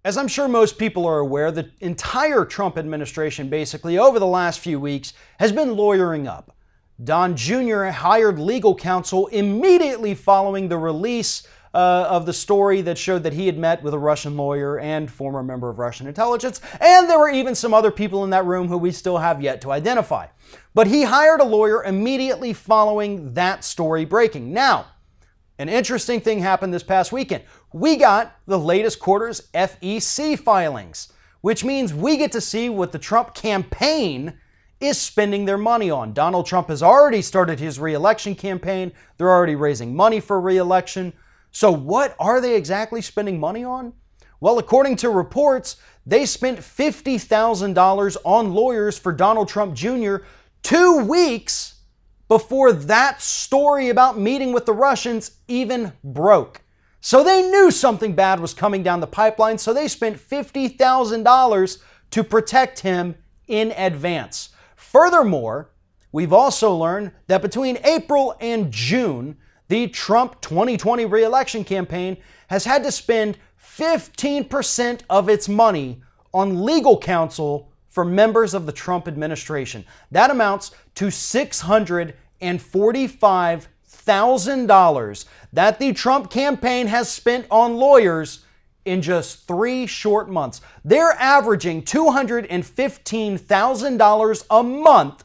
As I'm sure most people are aware, the entire Trump administration basically over the last few weeks has been lawyering up. Don Jr. hired legal counsel immediately following the release of the story that showed that he had met with a Russian lawyer and former member of Russian intelligence, and there were even some other people in that room who we still have yet to identify. But he hired a lawyer immediately following that story breaking. Now, an interesting thing happened this past weekend. We got the latest quarter's FEC filings, which means we get to see what the Trump campaign is spending their money on. Donald Trump has already started his re-election campaign. They're already raising money for re-election. So what are they exactly spending money on? Well, according to reports, they spent $50,000 on lawyers for Donald Trump Jr. 2 weeks before that story about meeting with the Russians even broke. So they knew something bad was coming down the pipeline, so they spent $50,000 to protect him in advance. Furthermore, we've also learned that between April and June, the Trump 2020 re-election campaign has had to spend 15% of its money on legal counsel for members of the Trump administration. That amounts to $645,000 that the Trump campaign has spent on lawyers in just 3 short months. They're averaging $215,000 a month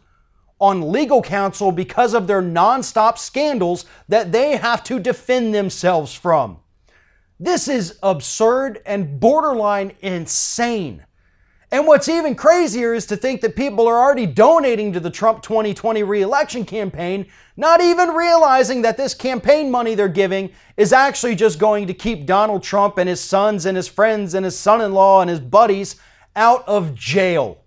on legal counsel because of their nonstop scandals that they have to defend themselves from. This is absurd and borderline insane. And what's even crazier is to think that people are already donating to the Trump 2020 re-election campaign, not even realizing that this campaign money they're giving is actually just going to keep Donald Trump and his sons and his friends and his son-in-law and his buddies out of jail.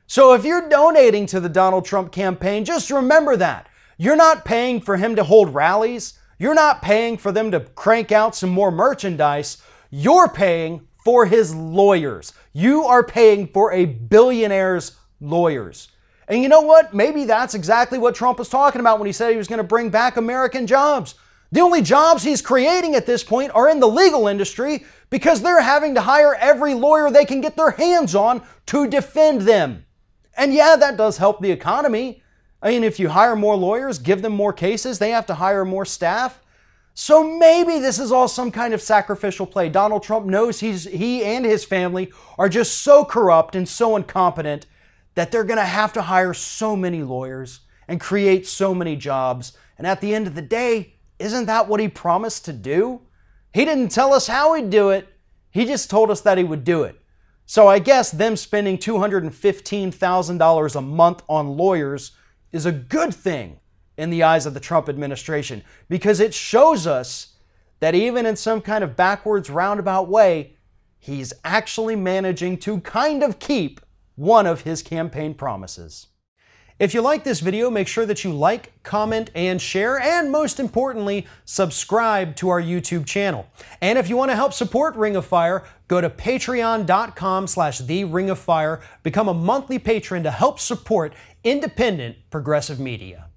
So if you're donating to the Donald Trump campaign, just remember that. You're not paying for him to hold rallies. You're not paying for them to crank out some more merchandise. You're paying for his lawyers. You are paying for a billionaire's lawyers. And you know what? Maybe that's exactly what Trump was talking about when he said he was going to bring back American jobs. The only jobs he's creating at this point are in the legal industry because they're having to hire every lawyer they can get their hands on to defend them. And yeah, that does help the economy. I mean, if you hire more lawyers, give them more cases, they have to hire more staff. So maybe this is all some kind of sacrificial play. Donald Trump knows he and his family are just so corrupt and so incompetent that they're going to have to hire so many lawyers and create so many jobs. And at the end of the day, isn't that what he promised to do? He didn't tell us how he'd do it. He just told us that he would do it. So I guess them spending $215,000 a month on lawyers is a good thing in the eyes of the Trump administration, because it shows us that even in some kind of backwards roundabout way, he's actually managing to kind of keep one of his campaign promises. If you like this video, make sure that you like, comment, and share, and most importantly, subscribe to our YouTube channel. And if you want to help support Ring of Fire, go to patreon.com/TheRingOfFire, become a monthly patron to help support independent progressive media.